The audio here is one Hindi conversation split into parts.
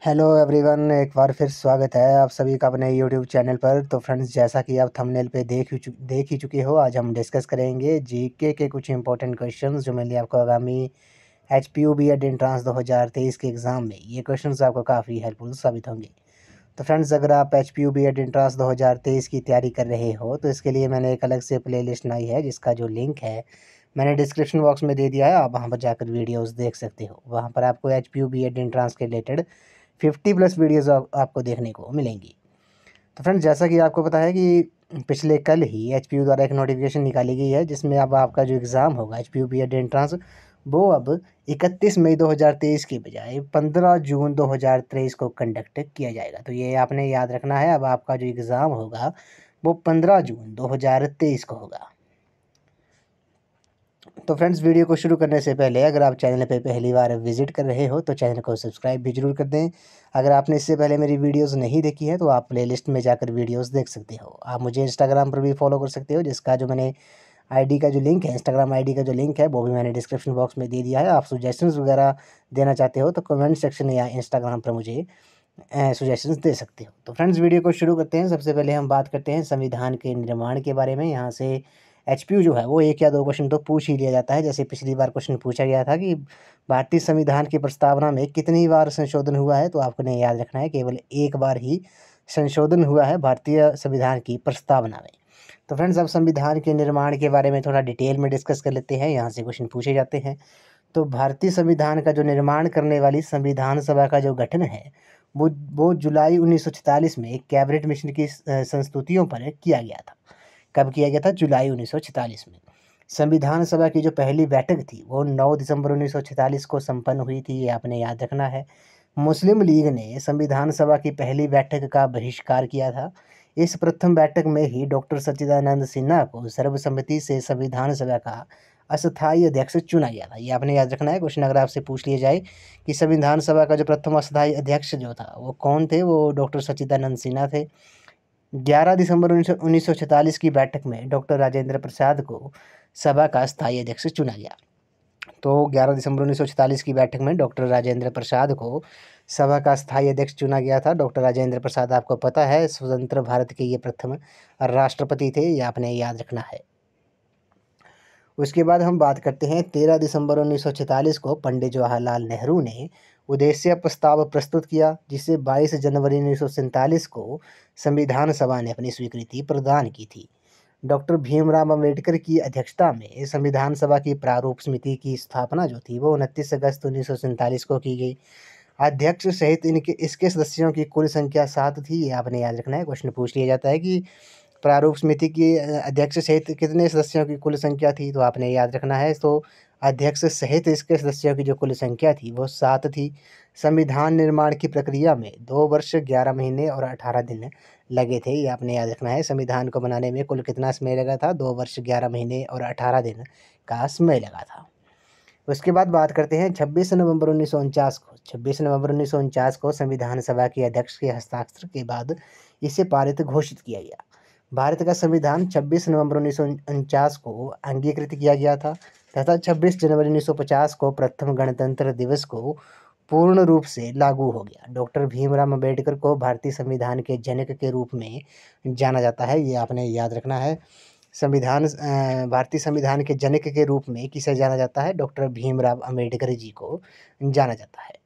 हेलो एवरीवन, एक बार फिर स्वागत है आप सभी का अपने यूट्यूब चैनल पर। तो फ्रेंड्स, जैसा कि आप थंबनेल पे देख ही चुके हो, आज हम डिस्कस करेंगे जीके के कुछ इंपॉर्टेंट क्वेश्चंस जो मेनली आपको आगामी एचपीयू बीएड एंट्रांस 2023 के एग्ज़ाम में ये क्वेश्चंस आपको काफ़ी हेल्पफुल साबित होंगे। तो फ्रेंड्स, अगर आप एचपीयू बीएड एंट्रांस 2023 की तैयारी कर रहे हो तो इसके लिए मैंने एक अलग से प्लेलिस्ट बनाई है, जिसका जो लिंक है मैंने डिस्क्रिप्शन बॉक्स में दे दिया है। आप वहाँ पर जाकर वीडियोज़ देख सकते हो। वहाँ पर आपको एचपीयू बीएड एंट्रांस के रिलेटेड 50+ वीडियोज़ आपको देखने को मिलेंगी। तो फ्रेंड्स, जैसा कि आपको पता है कि पिछले कल ही एचपीयू द्वारा एक नोटिफिकेशन निकाली गई है, जिसमें अब आपका जो एग्ज़ाम होगा एचपीयू बीएड एंट्रांस, वो अब 31 मई 2023 की बजाय 15 जून 2023 को कंडक्ट किया जाएगा। तो ये आपने याद रखना है, अब आपका जो एग्ज़ाम होगा वो 15 जून 2023 को होगा। तो फ्रेंड्स, वीडियो को शुरू करने से पहले अगर आप चैनल पे पहली बार विजिट कर रहे हो तो चैनल को सब्सक्राइब भी जरूर कर दें। अगर आपने इससे पहले मेरी वीडियोस नहीं देखी है तो आप प्लेलिस्ट में जाकर वीडियोस देख सकते हो। आप मुझे इंस्टाग्राम पर भी फॉलो कर सकते हो, जिसका जो मैंने आईडी का जो लिंक है, इंस्टाग्राम आईडी का जो लिंक है, वो भी मैंने डिस्क्रिप्शन बॉक्स में दे दिया है। आप सुजेशंस वगैरह देना चाहते हो तो कमेंट सेक्शन या इंस्टाग्राम पर मुझे सुजेशंस दे सकते हो। तो फ्रेंड्स, वीडियो को शुरू करते हैं। सबसे पहले हम बात करते हैं संविधान के निर्माण के बारे में। यहाँ से एचपीयू जो है वो एक या दो क्वेश्चन तो पूछ ही लिया जाता है। जैसे पिछली बार क्वेश्चन पूछा गया था कि भारतीय संविधान की प्रस्तावना में कितनी बार संशोधन हुआ है, तो आपने याद रखना है केवल एक बार ही संशोधन हुआ है भारतीय संविधान की प्रस्तावना में। तो फ्रेंड्स, अब संविधान के निर्माण के बारे में थोड़ा डिटेल में डिस्कस कर लेते हैं। यहाँ से क्वेश्चन पूछे जाते हैं। तो भारतीय संविधान का जो निर्माण करने वाली संविधान सभा का जो गठन है वो जुलाई 1946 में कैबिनेट मिशन की संस्तुतियों पर किया गया था। कब किया गया था? जुलाई 1946 में। संविधान सभा की जो पहली बैठक थी वो 9 दिसंबर 1946 को संपन्न हुई थी, ये आपने याद रखना है। मुस्लिम लीग ने संविधान सभा की पहली बैठक का बहिष्कार किया था। इस प्रथम बैठक में ही डॉक्टर सच्चिदानंद सिन्हा को सर्वसम्मति से संविधान सभा का अस्थायी अध्यक्ष चुना गया था। ये आपने याद रखना है। क्वेश्चन अगर आपसे पूछ लिया जाए कि संविधान सभा का जो प्रथम अस्थायी अध्यक्ष जो था वो कौन थे, वो डॉक्टर सच्चिदानंद सिन्हा थे। 11 दिसंबर 1946 की बैठक में डॉक्टर राजेंद्र प्रसाद को सभा का स्थायी अध्यक्ष चुना गया। तो 11 दिसंबर 1946 की बैठक में डॉक्टर राजेंद्र प्रसाद को सभा का स्थायी अध्यक्ष चुना गया था। डॉक्टर राजेंद्र प्रसाद, आपको पता है, स्वतंत्र भारत के ये प्रथम राष्ट्रपति थे, ये आपने याद रखना है। उसके बाद हम बात करते हैं 13 दिसंबर 1946 को पंडित जवाहरलाल नेहरू ने उद्देश्य प्रस्ताव प्रस्तुत किया, जिसे 22 जनवरी 1947 को संविधान सभा ने अपनी स्वीकृति प्रदान की थी। डॉक्टर भीमराव अम्बेडकर की अध्यक्षता में संविधान सभा की प्रारूप समिति की स्थापना जो थी वो 29 अगस्त 1947 को की गई। अध्यक्ष सहित इसके सदस्यों की कुल संख्या 7 थी, ये आपने याद रखना है। क्वेश्चन पूछ लिया जाता है कि प्रारूप समिति की अध्यक्ष सहित कितने सदस्यों की कुल संख्या थी, तो आपने याद रखना है। तो अध्यक्ष सहित इसके सदस्यों की जो कुल संख्या थी वो 7 थी। संविधान निर्माण की प्रक्रिया में 2 वर्ष 11 महीने और 18 दिन लगे थे, ये आपने याद रखना है। संविधान को बनाने में कुल कितना समय लगा था? 2 वर्ष 11 महीने और 18 दिन का समय लगा था। उसके बाद बात करते हैं 26 नवंबर 1949 को। 26 नवंबर 1949 को संविधान सभा के अध्यक्ष के हस्ताक्षर के बाद इसे पारित घोषित किया गया। भारत का संविधान 26 नवंबर 1949 को अंगीकृत किया गया था तथा 26 जनवरी 1950 को प्रथम गणतंत्र दिवस को पूर्ण रूप से लागू हो गया। डॉक्टर भीमराव अम्बेडकर को भारतीय संविधान के जनक के रूप में जाना जाता है, ये आपने याद रखना है। भारतीय संविधान के जनक के रूप में किसे जाना जाता है? डॉक्टर भीमराव अम्बेडकर जी को जाना जाता है।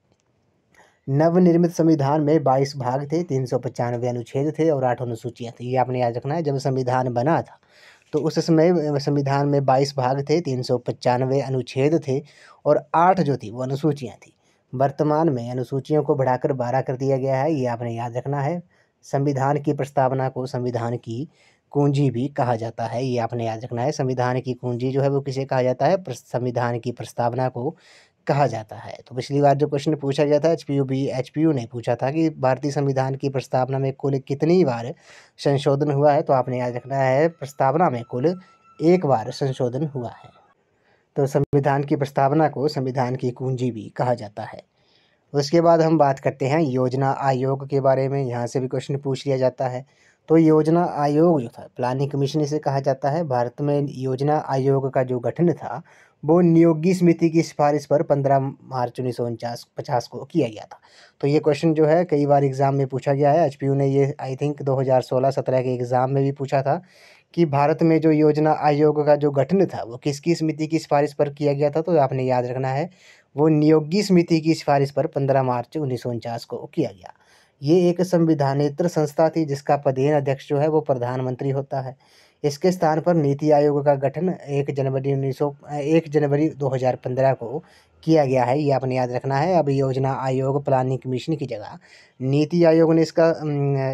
नवनिर्मित संविधान में 22 भाग थे, 395 अनुच्छेद थे और 8 अनुसूचियाँ थी, ये आपने याद रखना है। जब संविधान बना था तो उस समय संविधान में 22 भाग थे, 395 अनुच्छेद थे और 8 जो थी वो अनुसूचियाँ थी। वर्तमान में अनुसूचियों को बढ़ाकर 12 कर दिया गया है, ये आपने याद रखना है। संविधान की प्रस्तावना को संविधान की कुंजी भी कहा जाता है, ये आपने याद रखना है। संविधान की कुंजी जो है वो किसे कहा जाता है? संविधान की प्रस्तावना को कहा जाता है। तो पिछली बार जो क्वेश्चन पूछा गया था एचपीयू ने पूछा था कि भारतीय संविधान की प्रस्तावना में कुल कितनी बार संशोधन हुआ है, तो आपने याद रखना है प्रस्तावना में कुल 1 बार संशोधन हुआ है। तो संविधान की प्रस्तावना को संविधान की कुंजी भी कहा जाता है। उसके बाद हम बात करते हैं योजना आयोग के बारे में। यहाँ से भी क्वेश्चन पूछ लिया जाता है। तो योजना आयोग जो था, प्लानिंग कमीशन इसे कहा जाता है। भारत में योजना आयोग का जो गठन था वो नियोगी समिति की सिफारिश पर 15 मार्च 1950 को किया गया था। तो ये क्वेश्चन जो है कई बार एग्ज़ाम में पूछा गया है। एचपीयू ने ये आई थिंक 2016-17 के एग्ज़ाम में भी पूछा था कि भारत में जो योजना आयोग का जो गठन था वो किसकी समिति की सिफारिश पर किया गया था, तो आपने याद रखना है वो नियोगी समिति की सिफारिश पर 15 मार्च 1949 को किया गया। ये एक संविधानेतर संस्था थी जिसका पदेन अध्यक्ष जो है वो प्रधानमंत्री होता है। इसके स्थान पर नीति आयोग का गठन 1 जनवरी 2015 को किया गया है, ये आपने याद रखना है। अब योजना आयोग प्लानिंग कमीशन की जगह नीति आयोग ने इसका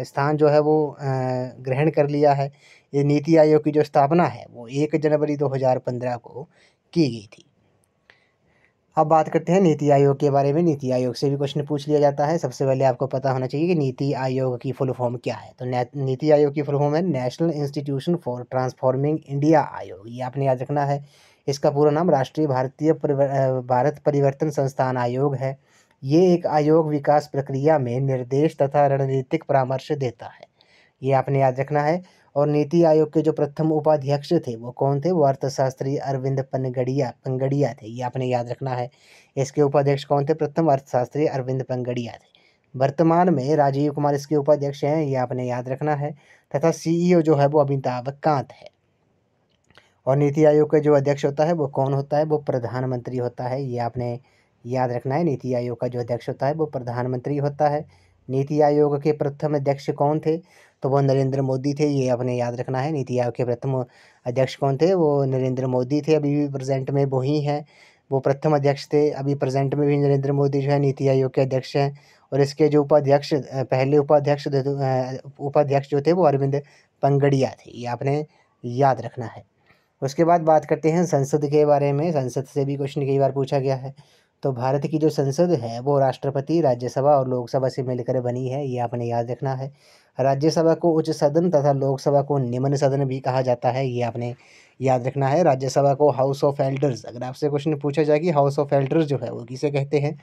स्थान जो है वो ग्रहण कर लिया है। ये नीति आयोग की जो स्थापना है वो 1 जनवरी 2015 को की गई थी। अब बात करते हैं नीति आयोग के बारे में। नीति आयोग से भी क्वेश्चन पूछ लिया जाता है। सबसे पहले आपको पता होना चाहिए कि नीति आयोग की फुल फॉर्म क्या है। तो नीति आयोग की फुल फॉर्म है national institution for transforming India आयोग, ये आपने याद रखना है। इसका पूरा नाम राष्ट्रीय भारत परिवर्तन संस्थान आयोग है। ये एक आयोग विकास प्रक्रिया में निर्देश तथा रणनीतिक परामर्श देता है, ये आपने याद रखना है। और नीति आयोग के जो प्रथम उपाध्यक्ष थे वो कौन थे, वो अर्थशास्त्री अरविंद पंगड़िया थे, ये आपने याद रखना है। इसके उपाध्यक्ष कौन थे, प्रथम अर्थशास्त्री अरविंद पंगड़िया थे। वर्तमान में राजीव कुमार इसके उपाध्यक्ष हैं, ये आपने याद रखना है। तथा सीईओ जो है वो अमिताभ कांत है। और नीति आयोग का जो अध्यक्ष होता है वो कौन होता है, वो प्रधानमंत्री होता है, ये आपने याद रखना है। नीति आयोग का जो अध्यक्ष होता है वो प्रधानमंत्री होता है। नीति आयोग के प्रथम अध्यक्ष कौन थे, तो वो नरेंद्र मोदी थे, ये आपने याद रखना है। नीति आयोग के प्रथम अध्यक्ष कौन थे, वो नरेंद्र मोदी थे। अभी भी प्रेजेंट में वो ही हैं, वो प्रथम अध्यक्ष थे। अभी प्रेजेंट में भी नरेंद्र मोदी जो है नीति आयोग के अध्यक्ष हैं। और इसके जो उपाध्यक्ष पहले उपाध्यक्ष जो थे वो अरविंद पंगड़िया थे, ये आपने याद रखना है। उसके बाद बात करते हैं संसद के बारे में। संसद से भी क्वेश्चन कई बार पूछा गया है। तो भारत की जो संसद है वो राष्ट्रपति, राज्यसभा और लोकसभा से मिलकर बनी है, ये आपने याद रखना है। राज्यसभा को उच्च सदन तथा लोकसभा को निम्न सदन भी कहा जाता है, ये आपने याद रखना है। राज्यसभा को हाउस ऑफ एल्डर्स, अगर आपसे क्वेश्चन पूछा जाए कि हाउस ऑफ एल्डर्स जो है वो किसे कहते हैं,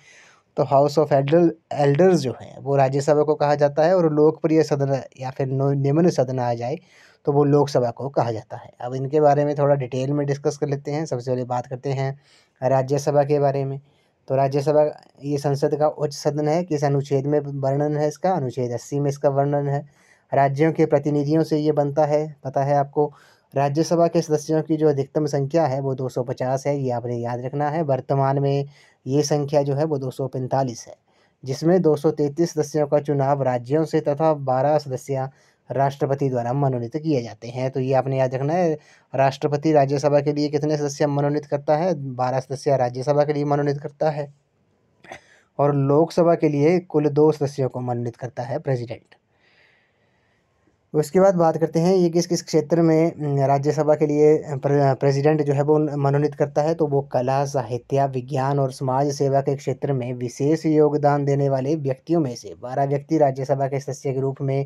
तो हाउस ऑफ एल्डर्स जो है वो राज्यसभा को कहा जाता है। और लोकप्रिय सदन या फिर निम्न सदन आ जाए तो वो लोकसभा को कहा जाता है। अब इनके बारे में थोड़ा डिटेल में डिस्कस कर लेते हैं। सबसे पहले बात करते हैं राज्यसभा के बारे में। तो राज्यसभा ये संसद का उच्च सदन है। किस अनुच्छेद में वर्णन है इसका, अनुच्छेद 80 में इसका वर्णन है। राज्यों के प्रतिनिधियों से ये बनता है, पता है आपको। राज्यसभा के सदस्यों की जो अधिकतम संख्या है वो 250 है, ये आपने याद रखना है। वर्तमान में ये संख्या जो है वो 245 है, जिसमें 233 सदस्यों का चुनाव राज्यों से तथा 12 सदस्य राष्ट्रपति द्वारा मनोनीत किए जाते हैं। तो ये आपने याद रखना है। राष्ट्रपति राज्यसभा के लिए कितने सदस्य मनोनीत करता है, 12 सदस्य राज्यसभा के लिए मनोनीत करता है। और लोकसभा के लिए कुल 2 सदस्यों को मनोनीत करता है प्रेसिडेंट। उसके बाद बात करते हैं ये किस किस क्षेत्र में राज्यसभा के लिए प्रेसिडेंट जो है वो मनोनीत करता है। तो वो कला, साहित्य, विज्ञान और समाज सेवा के क्षेत्र में विशेष योगदान देने वाले व्यक्तियों में से 12 व्यक्ति राज्यसभा के सदस्य के रूप में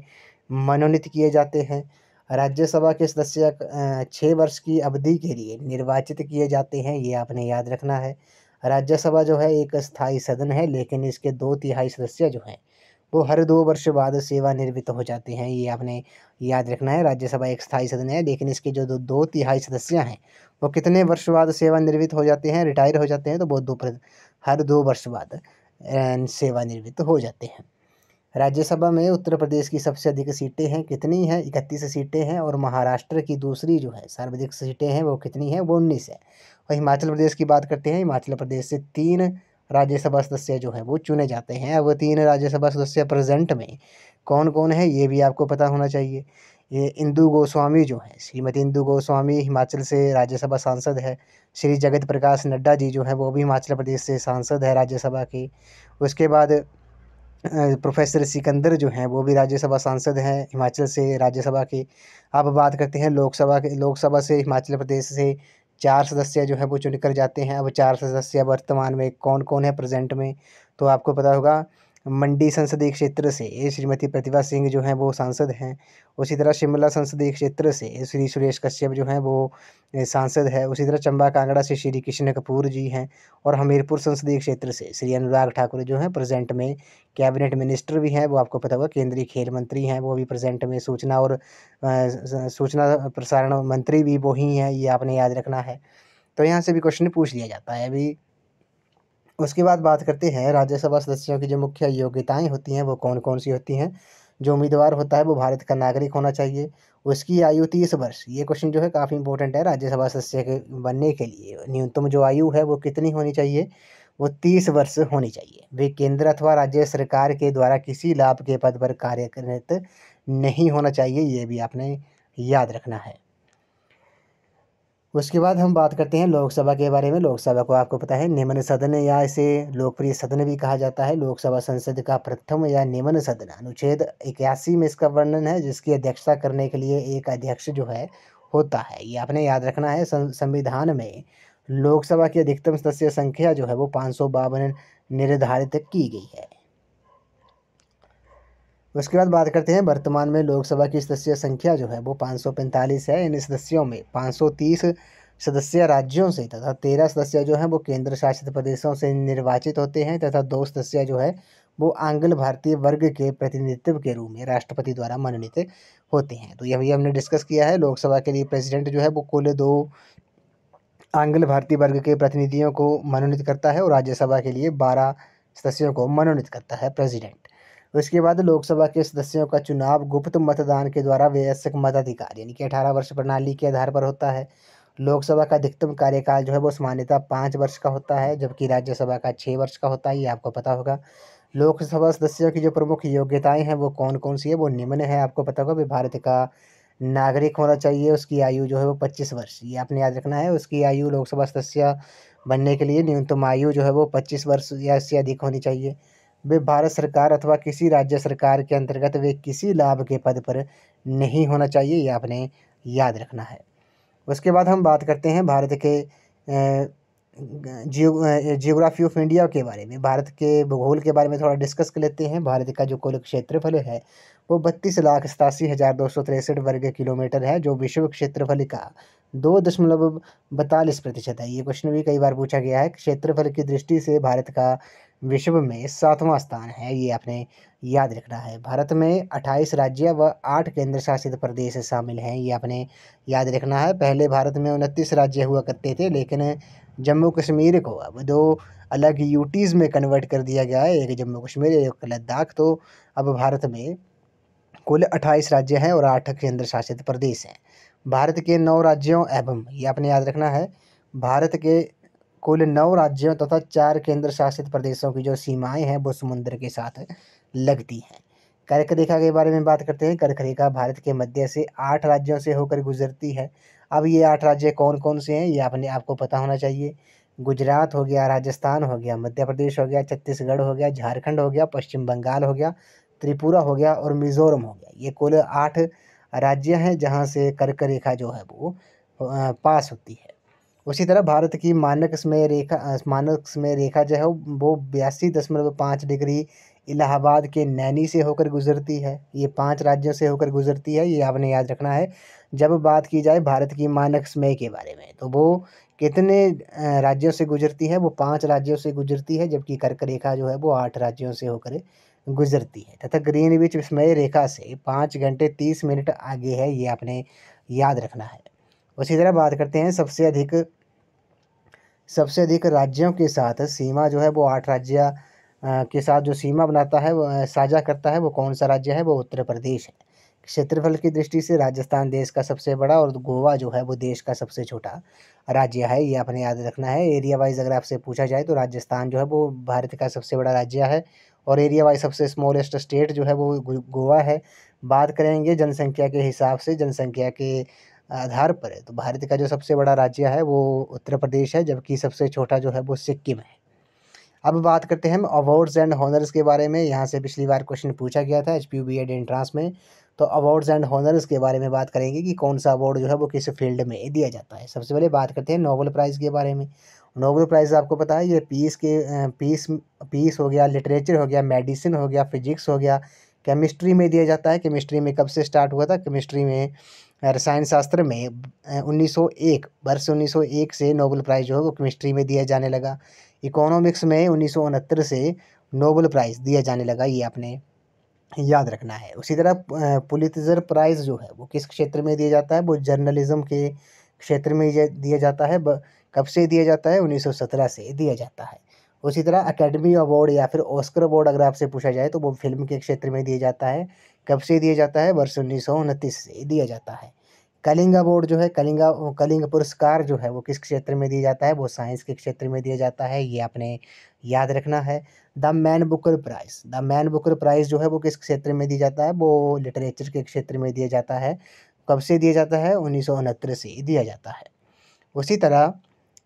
मनोनीत किए जाते हैं। राज्यसभा के सदस्य 6 वर्ष की अवधि के लिए निर्वाचित किए जाते हैं, ये आपने याद रखना है। राज्यसभा जो है एक स्थायी सदन है, लेकिन इसके 2/3 सदस्य जो हैं वो हर 2 वर्ष बाद सेवानिवृत्त हो जाते हैं, ये आपने याद रखना है। राज्यसभा एक स्थायी सदन है, लेकिन इसके जो 2/3 सदस्य हैं वो कितने वर्ष बाद सेवानिवृत्त हो जाते हैं, रिटायर हो जाते हैं, तो वो हर 2 वर्ष बाद सेवानिवृत्त हो जाते हैं। राज्यसभा में उत्तर प्रदेश की सबसे अधिक सीटें हैं, कितनी हैं, 31 सीटें हैं। और महाराष्ट्र की दूसरी जो है सर्वाधिक सीटें हैं वो कितनी हैं, वो 19 है। और हिमाचल प्रदेश की बात करते हैं। हिमाचल प्रदेश से 3 राज्यसभा सदस्य जो हैं वो चुने जाते हैं। अब 3 राज्यसभा सदस्य प्रेजेंट में कौन कौन है ये भी आपको पता होना चाहिए। ये इंदु गोस्वामी जो है, श्रीमती इंदु गोस्वामी हिमाचल से राज्यसभा सांसद है। श्री जगत प्रकाश नड्डा जी जो है वो भी हिमाचल प्रदेश से सांसद है राज्यसभा के। उसके बाद प्रोफेसर सिकंदर जो हैं वो भी राज्यसभा सांसद हैं हिमाचल से राज्यसभा के। अब बात करते हैं लोकसभा से हिमाचल प्रदेश से 4 सदस्य जो है वो चुनकर जाते हैं। अब 4 सदस्य वर्तमान में कौन कौन है प्रेजेंट में, तो आपको पता होगा। मंडी संसदीय क्षेत्र से श्रीमती प्रतिभा सिंह जो हैं वो सांसद हैं। उसी तरह शिमला संसदीय क्षेत्र से श्री सुरेश कश्यप जो हैं वो सांसद है। उसी तरह चंबा कांगड़ा से श्री कृष्ण कपूर जी हैं। और हमीरपुर संसदीय क्षेत्र से श्री अनुराग ठाकुर जो हैं प्रेजेंट में कैबिनेट मिनिस्टर भी हैं, वो आपको पता होगा। केंद्रीय खेल मंत्री हैं वो भी प्रेजेंट में। सूचना प्रसारण मंत्री भी वो ही हैं, ये आपने याद रखना है। तो यहाँ से भी क्वेश्चन पूछ लिया जाता है अभी। उसके बाद बात करते हैं राज्यसभा सदस्यों की जो मुख्य योग्यताएं होती हैं वो कौन कौन सी होती हैं। जो उम्मीदवार होता है वो भारत का नागरिक होना चाहिए। उसकी आयु 30 वर्ष, ये क्वेश्चन जो है काफ़ी इंपॉर्टेंट है राज्यसभा सदस्य के बनने के लिए। न्यूनतम जो आयु है वो कितनी होनी चाहिए, वो 30 वर्ष होनी चाहिए। वे केंद्र अथवा राज्य सरकार के द्वारा किसी लाभ के पद पर कार्यरत नहीं होना चाहिए, ये भी आपने याद रखना है। उसके बाद हम बात करते हैं लोकसभा के बारे में। लोकसभा को आपको पता है निम्न सदन या इसे लोकप्रिय सदन भी कहा जाता है। लोकसभा संसद का प्रथम या निम्न सदन अनुच्छेद 81 में इसका वर्णन है, जिसकी अध्यक्षता करने के लिए एक अध्यक्ष जो है होता है। ये आपने याद रखना है। संविधान में लोकसभा की अधिकतम सदस्य संख्या जो है वो 552 निर्धारित की गई है। उसके बाद बात करते हैं वर्तमान में लोकसभा की सदस्य संख्या जो है वो 545 है। इन सदस्यों में 530 सदस्य राज्यों से तथा 13 सदस्य जो हैं वो केंद्र शासित प्रदेशों से निर्वाचित होते हैं तथा 2 सदस्य जो है वो आंग्ल भारतीय वर्ग के प्रतिनिधित्व के रूप में राष्ट्रपति द्वारा मनोनीत होते हैं। तो यह भी हमने डिस्कस किया है। लोकसभा के लिए प्रेसिडेंट जो है वो कुल 2 आंग्ल भारतीय वर्ग के प्रतिनिधियों को मनोनीत करता है और राज्यसभा के लिए 12 सदस्यों को मनोनीत करता है प्रेसिडेंट। उसके बाद लोकसभा के सदस्यों का चुनाव गुप्त मतदान के द्वारा वयस्क मताधिकार यानी कि 18 वर्ष प्रणाली के आधार पर होता है। लोकसभा का अधिकतम कार्यकाल जो है वो सामान्यतः 5 वर्ष का होता है, जबकि राज्यसभा का 6 वर्ष का होता है, ये आपको पता होगा। लोकसभा सदस्यों की जो प्रमुख योग्यताएं हैं वो कौन कौन सी है, वो निम्न है, आपको पता होगा। भारत का नागरिक होना चाहिए, उसकी आयु जो है वो 25 वर्ष, ये आपने याद रखना है। उसकी आयु लोकसभा सदस्य बनने के लिए न्यूनतम आयु जो है वो 25 वर्ष या इससे अधिक होनी चाहिए। वे भारत सरकार अथवा किसी राज्य सरकार के अंतर्गत वे किसी लाभ के पद पर नहीं होना चाहिए, ये आपने याद रखना है। उसके बाद हम बात करते हैं भारत के जियोग्राफी ऑफ इंडिया के बारे में। भारत के भूगोल के बारे में थोड़ा डिस्कस कर लेते हैं। भारत का जो कुल क्षेत्रफल है वो 32,87,263 वर्ग किलोमीटर है, जो विश्व क्षेत्रफल का 2.42% है। ये क्वेश्चन भी कई बार पूछा गया है। क्षेत्रफल की दृष्टि से भारत का विश्व में 7वां स्थान है, ये आपने याद रखना है। भारत में 28 राज्य व 8 केंद्र शासित प्रदेश शामिल हैं, ये आपने याद रखना है। पहले भारत में 29 राज्य हुआ करते थे, लेकिन जम्मू कश्मीर को अब 2 अलग यूटीज़ में कन्वर्ट कर दिया गया है, एक जम्मू कश्मीर एक लद्दाख। तो अब भारत में कुल 28 राज्य हैं और 8 केंद्र शासित प्रदेश हैं। भारत के 9 राज्यों एवं, ये आपने याद रखना है, भारत के कुल 9 राज्यों तथा 4 केंद्र शासित प्रदेशों की जो सीमाएं हैं वो समुद्र के साथ लगती हैं। कर्क रेखा के बारे में बात करते हैं। कर्क रेखा भारत के मध्य से 8 राज्यों से होकर गुजरती है। अब ये 8 राज्य कौन कौन से हैं, ये आपको पता होना चाहिए। गुजरात हो गया, राजस्थान हो गया, मध्य प्रदेश हो गया, छत्तीसगढ़ हो गया, झारखंड हो गया, पश्चिम बंगाल हो गया, त्रिपुरा हो गया और मिज़ोरम हो गया। ये कुल 8 राज्य हैं जहाँ से कर्क रेखा जो है वो पास होती है। उसी तरह भारत की मानक समय रेखा जो है वो 82.5 डिग्री इलाहाबाद के नैनी से होकर गुजरती है। ये 5 राज्यों से होकर गुजरती है, ये आपने याद रखना है। जब बात की जाए भारत की मानक समय के बारे में तो वो कितने राज्यों से गुजरती है, वो 5 राज्यों से गुजरती है, जबकि कर्क रेखा जो है वो 8 राज्यों से होकर गुजरती है तथा ग्रीनविच समय रेखा से 5 घंटे 30 मिनट आगे है, ये आपने याद रखना है। उसी तरह बात करते हैं सबसे अधिक राज्यों के साथ सीमा जो है वो 8 राज्य के साथ जो सीमा बनाता है वो साझा करता है, वो कौन सा राज्य है, वो उत्तर प्रदेश है। क्षेत्रफल की दृष्टि से राजस्थान देश का सबसे बड़ा और गोवा जो है वो देश का सबसे छोटा राज्य है, ये आपने याद रखना है। एरिया वाइज अगर आपसे पूछा जाए तो राजस्थान जो है वो भारत का सबसे बड़ा राज्य है और एरिया वाइज सबसे स्मॉलेस्ट स्टेट जो है वो गोवा है। बात करेंगे जनसंख्या के हिसाब से, जनसंख्या के आधार पर है, तो भारत का जो सबसे बड़ा राज्य है वो उत्तर प्रदेश है, जबकि सबसे छोटा जो है वो सिक्किम है। अब बात करते हैं हम अवार्ड्स एंड हॉनर्स के बारे में। यहाँ से पिछली बार क्वेश्चन पूछा गया था एचपीयू बीएड एंट्रांस में। तो अवार्ड्स एंड हॉनर्स के बारे में बात करेंगे कि कौन सा अवार्ड जो है वो किस फील्ड में दिया जाता है। सबसे पहले बात करते हैं नोबेल प्राइज़ के बारे में। नोबेल प्राइज़ आपको पता है ये पीस हो गया, लिटरेचर हो गया, मेडिसिन हो गया, फिजिक्स हो गया, केमिस्ट्री में दिया जाता है। केमिस्ट्री में कब से स्टार्ट हुआ था, केमिस्ट्री में रसायन शास्त्र में 1901 वर्ष 1901 से नोबेल प्राइज़ जो है वो केमिस्ट्री में दिया जाने लगा। इकोनॉमिक्स में 1969 से नोबेल प्राइज़ दिया जाने लगा, ये आपने याद रखना है। उसी तरह पुलित्ज़र प्राइज़ जो है वो किस क्षेत्र में दिया जाता है, वो जर्नलिज्म के क्षेत्र में दिया जाता है। कब से दिया जाता है? 1917 से दिया जाता है। उसी तरह अकेडमी अवार्ड या फिर ऑस्कर अवार्ड अगर आपसे पूछा जाए तो वो फ़िल्म के क्षेत्र में दिया जाता है। कब से दिया जाता है? वर्ष 1929 से दिया जाता है। कलिंग अवार्ड जो है, कलिंग पुरस्कार जो है वो किस क्षेत्र में दिया जाता है? वो साइंस के क्षेत्र में दिया जाता है, ये आपने याद रखना है। The Man Booker Prize, the Man Booker Prize जो है वो किस क्षेत्र में दिया जाता है? वो लिटरेचर के क्षेत्र में दिया जाता है। कब से दिया जाता है? 1969 से दिया जाता है। उसी तरह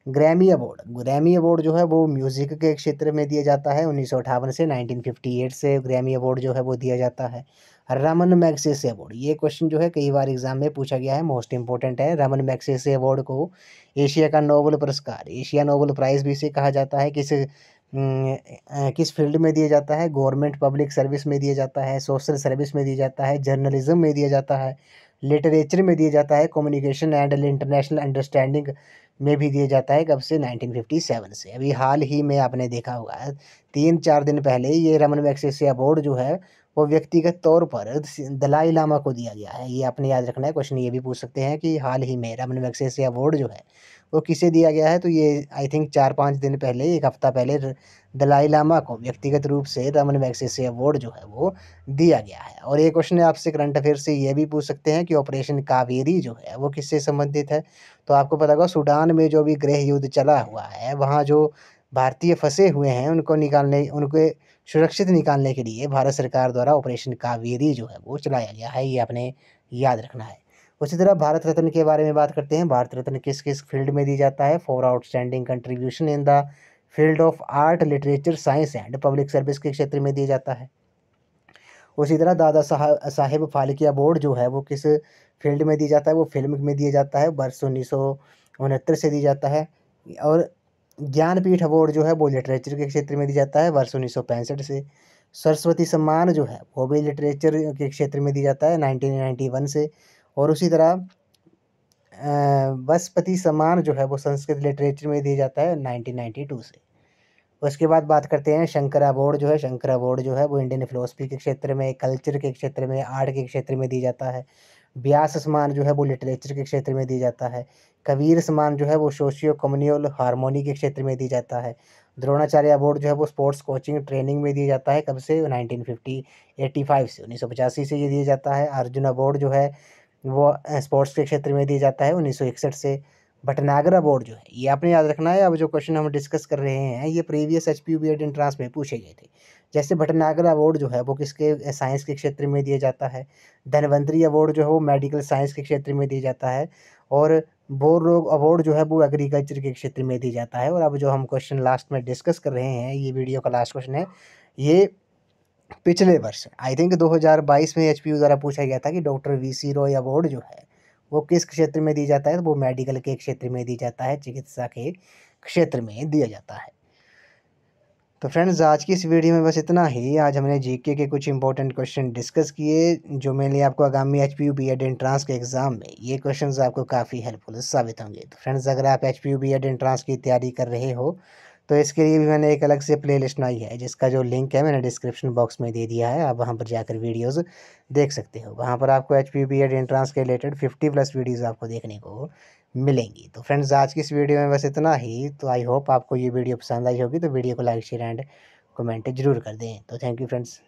ग्रैमी अवार्ड जो है वो म्यूज़िक के क्षेत्र में दिया जाता है 1958 से 1958 से ग्रैमी अवार्ड जो है वो दिया जाता है। रमन मैग्सेसे अवार्ड, ये क्वेश्चन जो है कई बार एग्जाम में पूछा गया है, मोस्ट इंपॉर्टेंट है। रमन मैग्सेसे अवार्ड को एशिया का नोबेल पुरस्कार, एशिया नोबेल प्राइज़ भी इसे कहा जाता है। किस फील्ड में दिया जाता है? गवर्नमेंट पब्लिक सर्विस में दिया जाता है, सोशल सर्विस में दिया जाता है, जर्नलिज्म में दिया जाता है, लिटरेचर में दिया जाता है, कम्युनिकेशन एंड इंटरनेशनल अंडरस्टैंडिंग में भी दिया जाता है। कब से? 1957 से। अभी हाल ही में आपने देखा होगा 3-4 दिन पहले ये रमन मैग्सेसे अवार्ड जो है वो व्यक्तिगत तौर पर दलाई लामा को दिया गया है। ये आपने याद रखना है, क्वेश्चन ये भी पूछ सकते हैं कि हाल ही में रमन मैग्सेसे अवार्ड जो है वो किसे दिया गया है? तो ये आई थिंक 4-5 दिन पहले, 1 हफ्ता पहले दलाई लामा को व्यक्तिगत रूप से रमन मैग्सेसे अवार्ड जो है वो दिया गया है। और ये क्वेश्चन आपसे करंट अफेयर से ये भी पूछ सकते हैं कि ऑपरेशन कावेरी जो है वो किससे संबंधित है? तो आपको पता होगा सूडान में जो भी गृह युद्ध चला हुआ है, वहाँ जो भारतीय फँसे हुए हैं उनके सुरक्षित निकालने के लिए भारत सरकार द्वारा ऑपरेशन कावेरी जो है वो चलाया गया है, ये आपने याद रखना है। उसी तरह भारत रत्न के बारे में बात करते हैं। भारत रत्न किस-किस फील्ड में दी जाता है? For outstanding contribution in the field of art, literature, science and public service के क्षेत्र में दिया जाता है। उसी तरह दादा साहेब फाल्के अवार्ड जो है वो किस फील्ड में दिया जाता है? वो फ़िल्म में दिया जाता है, वर्ष 1969 से दिया जाता है। और ज्ञानपीठ अवार्ड जो है वो लिटरेचर के क्षेत्र में दिया जाता है, वर्ष 1965 से। सरस्वती सम्मान जो है वो भी लिटरेचर के क्षेत्र में दिया जाता है 1991 से। और उसी तरह बसपति सम्मान जो है वो संस्कृत लिटरेचर में दिया जाता है 1992 से। उसके बाद बात करते हैं शंकर अवार्ड जो है, शंकर अवार्ड जो है वो इंडियन फिलोसफी के क्षेत्र में, कल्चर के क्षेत्र में, आर्ट के क्षेत्र में दिया जाता है। व्यास सम्मान जो है वो लिटरेचर के क्षेत्र में दिया जाता है। कबीर सम्मान जो है वो सोशियो कम्युनल हार्मोनी के क्षेत्र में दिया जाता है। द्रोणाचार्य अवार्ड जो है वो स्पोर्ट्स कोचिंग ट्रेनिंग में दिया जाता है। कब से? 1985 से, 1985 से ये दिया जाता है। अर्जुन अवार्ड जो है वो स्पोर्ट्स के क्षेत्र में दिया जाता है 1961 से। भटनागर अवार्ड जो है ये आपने याद रखना है। अब जो क्वेश्चन हम डिस्कस कर रहे हैं ये प्रीवियस एचपीयू बीएड एंट्रांस में पूछे गए थे। जैसे भटनागर अवार्ड जो है वो किसके साइंस के क्षेत्र में दिया जाता है। धन्वंतरी अवार्ड जो है वो मेडिकल साइंस के क्षेत्र में दिया जाता है। और बोरलोग अवार्ड जो है वो एग्रीकल्चर के क्षेत्र में दिया जाता है। और अब जो हम क्वेश्चन लास्ट में डिस्कस कर रहे हैं, ये वीडियो का लास्ट क्वेश्चन है, ये पिछले वर्ष आई थिंक 2022 में एचपीयू द्वारा पूछा गया था कि डॉक्टर वीसी रॉय अवार्ड जो है वो किस क्षेत्र में दिया जाता है? तो वो मेडिकल के क्षेत्र में दिया जाता है, चिकित्सा के क्षेत्र में दिया जाता है। तो फ्रेंड्स आज की इस वीडियो में बस इतना ही। आज हमने जीके के कुछ इंपॉर्टेंट क्वेश्चन डिस्कस किए जो मेनली आपको आगामी एचपीयू बीएड एंट्रांस के एग्जाम में ये क्वेश्चंस आपको काफ़ी हेल्पफुल साबित होंगे। तो फ्रेंड्स अगर आप एचपीयू बीएड एंट्रांस की तैयारी कर रहे हो तो इसके लिए भी मैंने एक अलग से प्लेलिस्ट बनाई है जिसका जो लिंक है मैंने डिस्क्रिप्शन बॉक्स में दे दिया है। आप वहाँ पर जाकर वीडियोज़ देख सकते हो। वहाँ पर आपको एचपीयू बीएड एंट्रांस के रिलेटेड 50+ वीडियोज़ आपको देखने को मिलेंगी। तो फ्रेंड्स आज की इस वीडियो में बस इतना ही। तो आई होप आपको ये वीडियो पसंद आई होगी। तो वीडियो को लाइक शेयर एंड कमेंट जरूर कर दें। तो थैंक यू फ्रेंड्स।